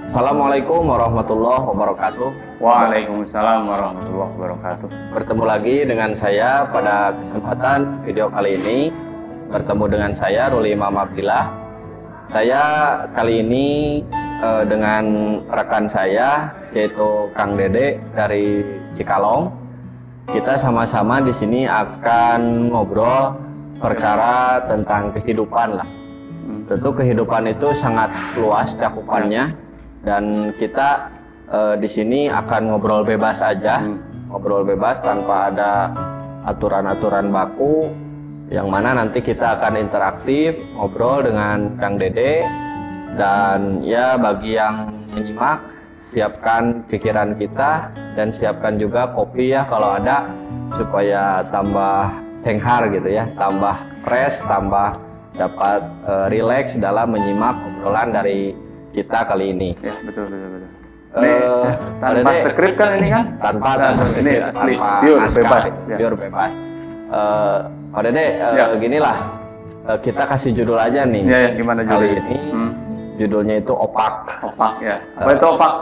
Assalamualaikum warahmatullahi wabarakatuh. Waalaikumsalam warahmatullahi wabarakatuh. Bertemu lagi dengan saya pada kesempatan video kali ini. Bertemu dengan saya Ruli Imam Abdillah. Saya kali ini dengan rekan saya yaitu Kang Dede dari Cikalong. Kita sama-sama di sini akan ngobrol perkara tentang kehidupan lah. Tentu kehidupan itu sangat luas cakupannya. Dan kita di sini akan ngobrol bebas aja, ngobrol bebas tanpa ada aturan-aturan baku, yang mana nanti kita akan interaktif ngobrol dengan Kang Dede. Dan ya bagi yang menyimak, siapkan pikiran kita dan siapkan juga kopi ya kalau ada, supaya tambah cenghar gitu ya, tambah fresh, tambah dapat rileks dalam menyimak obrolan dari kita kali ini. Ya, betul. Tanpa skrip kan ini kan? Tanpa skrip, ini asli, tanpa pure naskah, bebas. Pure bebas. Pak Dede, ginilah, kita kasih judul aja nih. Ya, gimana kali judulnya? ini? Judulnya itu Opak. Opak ya. Apa itu opak?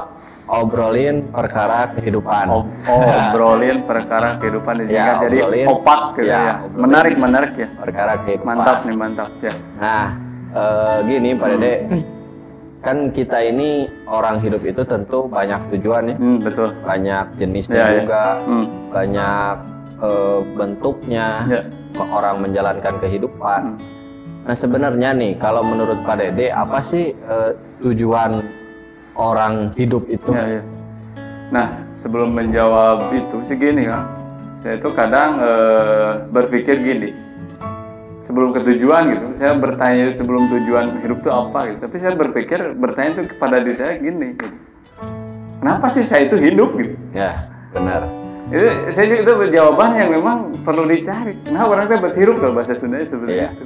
Obrolin perkara kehidupan. Obrolin perkara kehidupan disingkat jadi obrolin, opak gitu ya. Menarik ya. Perkara kehidupan. Mantap ya. Nah, gini Pak Dede. Kan kita ini orang hidup itu tentu banyak tujuan ya, betul. Banyak jenisnya juga, banyak bentuknya, orang menjalankan kehidupan. Nah sebenarnya nih, kalau menurut Pak Dede, apa sih tujuan orang hidup itu? Nah sebelum menjawab itu sih gini kan, saya itu kadang berpikir gini. Sebelum ke tujuan gitu, saya bertanya sebelum tujuan hidup itu apa gitu. Tapi saya bertanya itu kepada diri saya gini, gitu. Kenapa sih saya itu hidup gitu? Ya, benar. Itu jawaban yang memang perlu dicari. Kenapa orang itu berhirup kalau bahasa Sundanya seperti itu?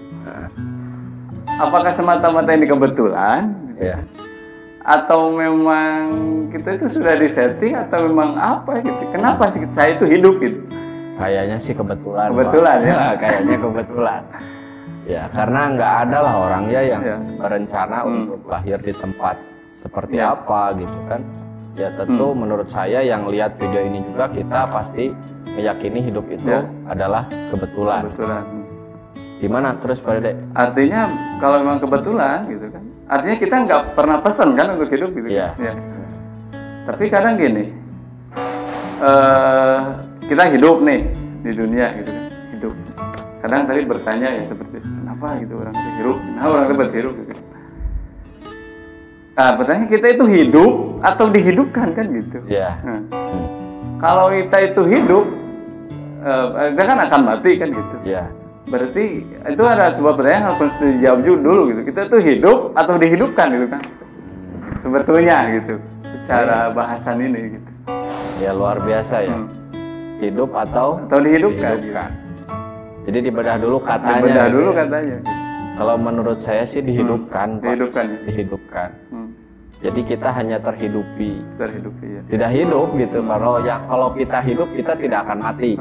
Apakah semata-mata ini kebetulan? Gitu? Atau memang kita itu sudah disetting atau memang apa gitu? Kenapa sih saya itu hidup gitu? Kayaknya sih kebetulan. Kebetulan Pak. Ya. Kayaknya kebetulan. Ya, karena nggak ada lah orang ya yang berencana untuk lahir di tempat seperti apa gitu kan. Ya tentu menurut saya yang lihat video ini juga kita pasti meyakini hidup itu adalah kebetulan. Gimana terus Pak Dede? Artinya kalau memang kebetulan gitu kan. Artinya kita nggak pernah pesan kan untuk hidup gitu kan. Tapi kadang gini. Kita hidup nih di dunia gitu kan, hidup. Kadang tadi bertanya ya seperti kenapa gitu orang itu hidup, kenapa orang itu berhidup gitu. Pertanyaan kita itu hidup atau dihidupkan kan gitu. Kalau kita itu hidup, kita kan akan mati kan gitu. Berarti itu ada sebuah pertanyaan yang harus dijawab dulu gitu. Kita itu hidup atau dihidupkan gitu kan. Sebetulnya gitu, secara bahasan ini gitu. Ya luar biasa ya. Hidup atau dihidupkan. Jadi dibedah dulu katanya. Katanya. Kalau menurut saya sih dihidupkan. Dihidupkan. Jadi kita hanya terhidupi ya. Tidak hidup gitu. Kalau kita hidup kita tidak akan mati.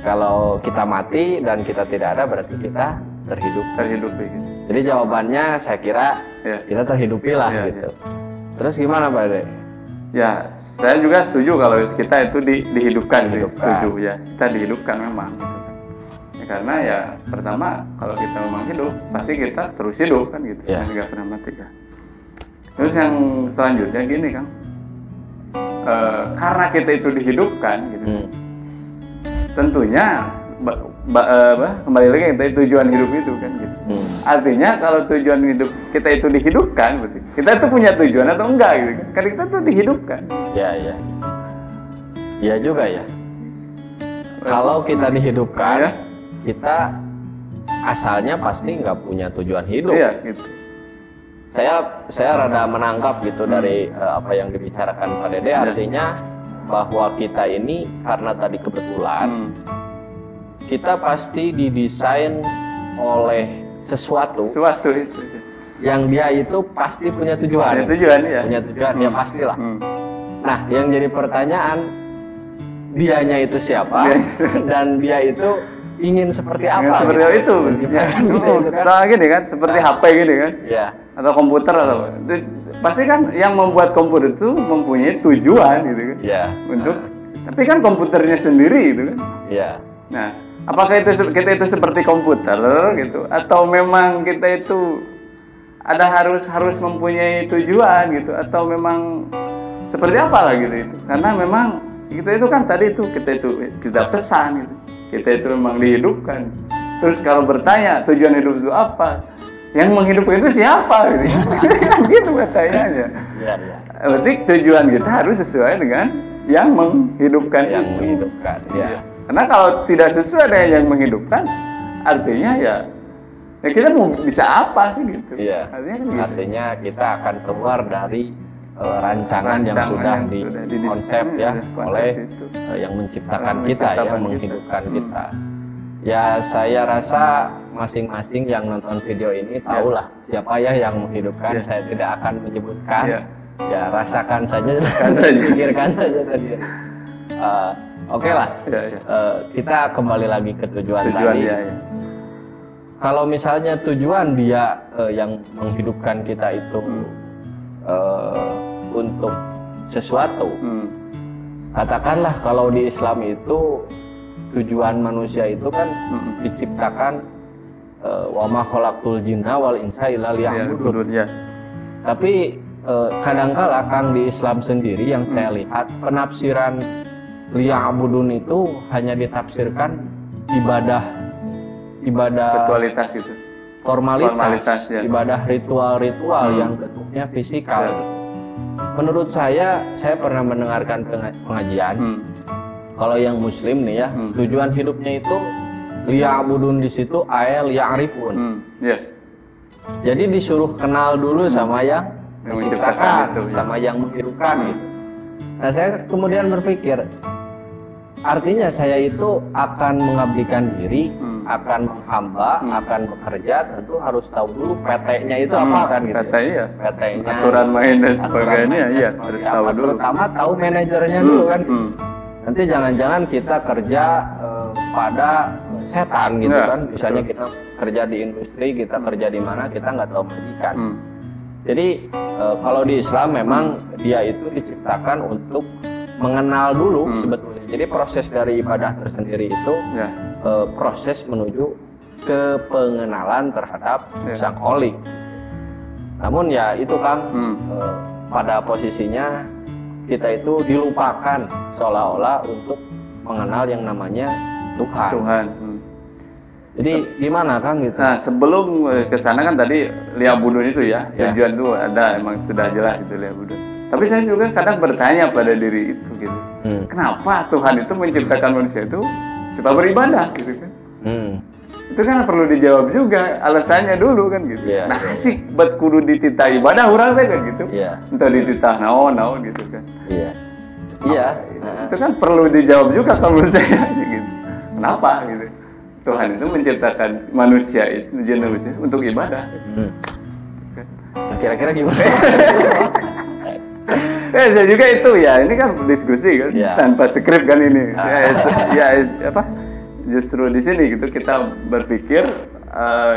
Kalau kita mati dan kita tidak ada berarti kita terhidupi gitu. Jadi jawabannya saya kira kita terhidupi lah gitu. Terus gimana Pak Dede? Ya, saya juga setuju kalau kita itu dihidupkan. Setuju ya, kita dihidupkan memang gitu kan. Ya, karena ya pertama kalau kita memang hidup, pasti kita terus hidup kan gitu. Nggak pernah mati kan. Terus yang selanjutnya gini kan, karena kita itu dihidupkan gitu. Tentunya kembali lagi kita tujuan hidup itu kan gitu. Artinya kalau tujuan hidup kita itu dihidupkan, berarti kita itu punya tujuan atau enggak gitu kan? Karena kita tuh dihidupkan. Iya juga ya. Kalau kita dihidupkan, kita asalnya pasti nggak punya tujuan hidup. Gitu. Saya rada menangkap gitu dari apa yang dibicarakan Pak Dede. Artinya bahwa kita ini karena tadi kebetulan. Kita pasti didesain oleh sesuatu itu. Yang dia itu pasti punya tujuan. Punya tujuan, ya pastilah. Nah, yang jadi pertanyaan, dianya itu siapa dan dia itu ingin seperti apa? Seperti gitu. itu. Soalnya gini kan, seperti HP gini kan. atau komputer atau pasti kan yang membuat komputer itu mempunyai tujuan gitu kan. Yeah. Untuk tapi kan komputernya sendiri gitu kan. Iya. Nah, apakah kita itu seperti komputer gitu atau memang kita itu ada harus mempunyai tujuan gitu atau memang seperti apa lah gitu itu. Karena memang kita itu kan tadi itu kita pesan gitu. Kita itu memang dihidupkan. Terus kalau bertanya tujuan hidup itu apa? Yang menghidupkan itu siapa gitu. Gitu pertanyaannya. Iya. Berarti tujuan kita harus sesuai dengan yang menghidupkan. Yang menghidupkan. Ya. Karena kalau tidak sesuai dengan yang menghidupkan, artinya ya kita mau bisa apa sih gitu. Iya. Artinya kita akan keluar dari rancangan yang sudah di konsep ya oleh yang menciptakan kita, yang menghidupkan kita. Ya saya rasa masing-masing yang nonton video ini tahulah siapa ya yang menghidupkan. Saya tidak akan menyebutkan. Ya rasakan saja, pikirkan saja sendiri. Oke lah. Kita kembali lagi ke tujuan tadi. Kalau misalnya tujuan dia yang menghidupkan kita itu untuk sesuatu, katakanlah kalau di Islam itu tujuan manusia itu kan diciptakan wa ma khalaqtul jinna wal insa illa liya'budun. Tapi kadangkala Kang di Islam sendiri yang saya lihat penafsiran liya'budun itu hanya ditafsirkan ibadah ritualitas gitu. Formalitas ya. Ibadah ritual-ritual yang bentuknya fisikal. Menurut saya pernah mendengarkan pengajian. Kalau yang muslim nih ya, tujuan hidupnya itu liya'budun di situ ael ya'rifun. Jadi disuruh kenal dulu sama yang menciptakan, sama yang menghidupkan gitu. Nah, saya kemudian berpikir, artinya saya itu akan mengabdikan diri, akan menghamba, akan bekerja, tentu harus tahu dulu PT-nya itu apa kan gitu. PT-nya, aturan main dan sebagainya, iya harus tahu dulu. Terutama tahu manajernya dulu kan. Nanti jangan-jangan kita kerja pada setan gitu kan. Misalnya kita kerja di industri, kita kerja di mana, kita nggak tahu majikan. Jadi kalau di Islam memang dia itu diciptakan untuk mengenal dulu sebetulnya. Jadi proses dari ibadah tersendiri itu proses menuju ke pengenalan terhadap Sang Khalik. Namun ya itu Kang, pada posisinya kita itu dilupakan seolah-olah untuk mengenal yang namanya Tuhan. Jadi gimana Kang gitu? Nah sebelum ke sana kan tadi liya'budun itu ya, tujuan itu ada emang sudah jelas itu liya'budun. Tapi saya juga kadang bertanya pada diri itu gitu, kenapa Tuhan itu menciptakan manusia itu supaya beribadah gitu kan? Itu kan perlu dijawab juga alasannya dulu kan gitu. Nah sih buat kudu dititah ibadah orang teh kan gitu. Entah dititah naon gitu kan. Itu kan perlu dijawab juga kalau menurut saya gitu. Kenapa gitu? Tuhan itu menciptakan manusia itu manusia untuk ibadah. Kira-kira gimana? Saya juga itu ya. Ini kan diskusi kan tanpa skrip kan ini. Justru di sini gitu kita berpikir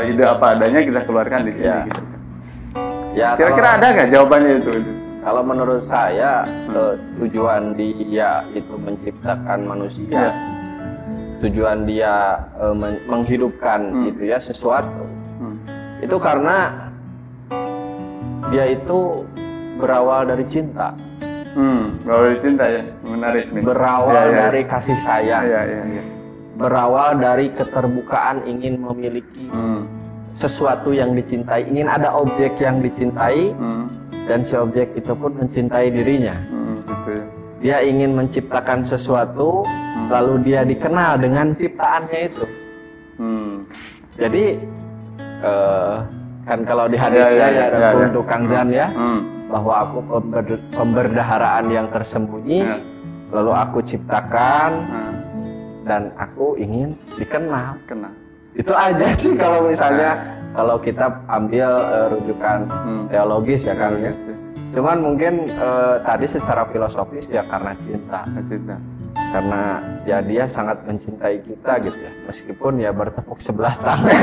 ide apa adanya kita keluarkan di sini gitu. Kira-kira ada nggak jawabannya itu? Kalau menurut saya tujuan dia itu menciptakan manusia. Tujuan dia menghidupkan gitu ya sesuatu itu karena dia itu berawal dari cinta. Berawal dari cinta ya, menarik nih. Berawal dari kasih sayang. Berawal dari keterbukaan ingin memiliki sesuatu yang dicintai, ingin ada objek yang dicintai dan si objek itu pun mencintai dirinya. Gitu ya. Dia ingin menciptakan sesuatu, lalu dia dikenal dengan ciptaannya itu. Jadi kan kalau di hadisnya untuk Kang Jan ya, bahwa aku pemberdaharaan yang tersembunyi, lalu aku ciptakan dan aku ingin dikenal. Itu aja sih kalau misalnya kalau kita ambil rujukan teologis ya Kang ya. Cuman mungkin tadi secara filosofis ya karena cinta. Karena ya dia sangat mencintai kita gitu ya. Meskipun ya bertepuk sebelah tangan.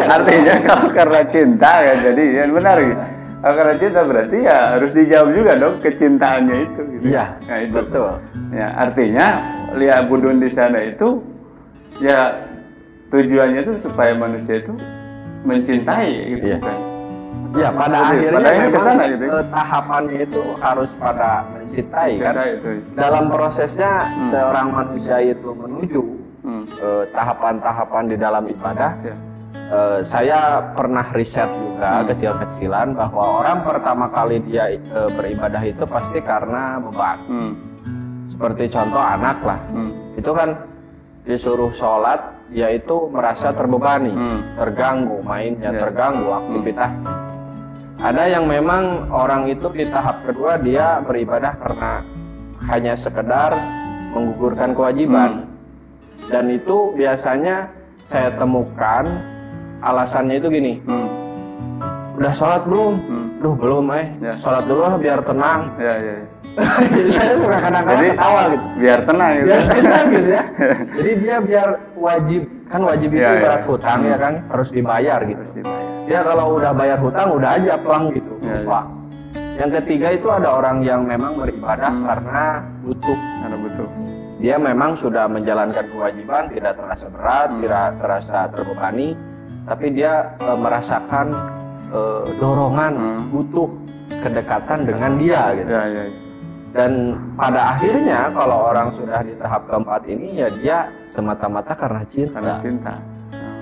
Artinya kalau karena cinta ya jadi ya benar gitu. Karena cinta berarti ya harus dijawab juga dong kecintaannya itu. Gitu. Iya, nah, itu. Betul. Ya, artinya lihat Budun di sana itu ya tujuannya itu supaya manusia itu mencintai gitu kan. Ya, pada akhirnya memang kesana, gitu. Tahapannya itu harus pada mencintai kan. Dalam prosesnya seorang manusia itu menuju tahapan-tahapan di dalam ibadah. Saya pernah riset juga kecil-kecilan bahwa orang pertama kali dia beribadah itu pasti karena beban. Seperti contoh anak lah, itu kan disuruh sholat, yaitu merasa terbebani, terganggu mainnya, terganggu aktivitasnya. Ada yang memang orang itu di tahap kedua dia beribadah karena hanya sekedar menggugurkan kewajiban. Dan itu biasanya saya temukan alasannya itu gini, udah sholat belum? Duh belum sholat dulu lah biar tenang. Saya suka kadang-kadang ketawa gitu. Biar tenang gitu. Biar tenang gitu ya. Jadi dia biar wajib, kan wajib itu berat hutang ya kan, harus dibayar gitu. Dia kalau udah bayar hutang udah aja plang gitu, lupa. Yang ketiga itu ada orang yang memang beribadah karena butuh. Karena butuh. Dia memang sudah menjalankan kewajiban, tidak terasa berat, tidak terasa terbebani, tapi dia merasakan dorongan, butuh kedekatan dengan dia gitu. Dan pada akhirnya kalau orang sudah di tahap keempat ini ya dia semata-mata karena cinta.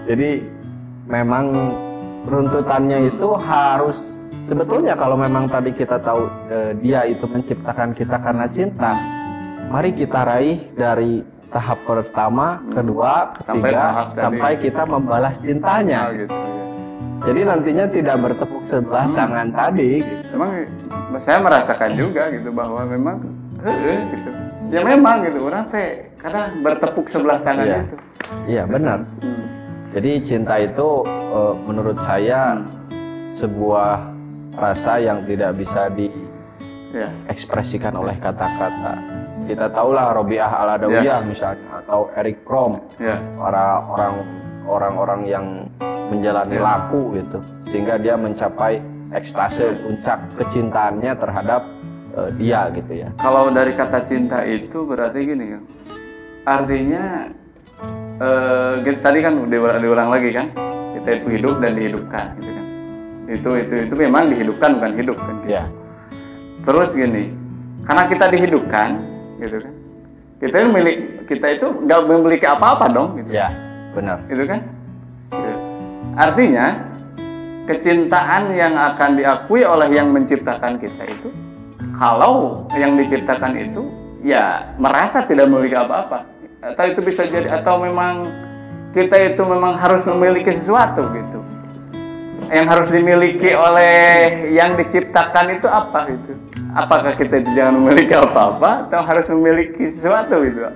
Jadi memang runtutannya itu harus, sebetulnya kalau memang tadi kita tahu dia itu menciptakan kita karena cinta, mari kita raih dari tahap pertama, kedua, ketiga, sampai kita membalas cintanya. Jadi nantinya tidak bertepuk sebelah tangan tadi. Gitu. Memang saya merasakan juga gitu bahwa memang gitu. Ya memang gitu orang teh kadang bertepuk sebelah tangan itu. Iya benar. Jadi cinta itu menurut saya sebuah rasa yang tidak bisa diekspresikan oleh kata-kata. Kita tahulah Robiah Al-Adawiyah misalnya, atau Eric Fromm, para orang-orang yang menjalani laku gitu, sehingga dia mencapai ekstase puncak kecintaannya terhadap dia gitu ya. Kalau dari kata cinta itu berarti gini kan, artinya tadi kan diulang lagi kan, kita itu hidup dan dihidupkan gitu kan. Itu memang dihidupkan bukan hidup kan. Gitu. Terus gini, karena kita dihidupkan gitu kan, kita itu nggak memiliki apa-apa dong. Gitu. Ya benar. Itu kan. Gitu. Artinya kecintaan yang akan diakui oleh yang menciptakan kita itu, kalau yang diciptakan itu ya merasa tidak memiliki apa-apa, atau itu bisa jadi, atau memang kita itu memang harus memiliki sesuatu gitu, yang harus dimiliki oleh yang diciptakan itu apa gitu. Apakah kita jangan memiliki apa-apa atau harus memiliki sesuatu gitu?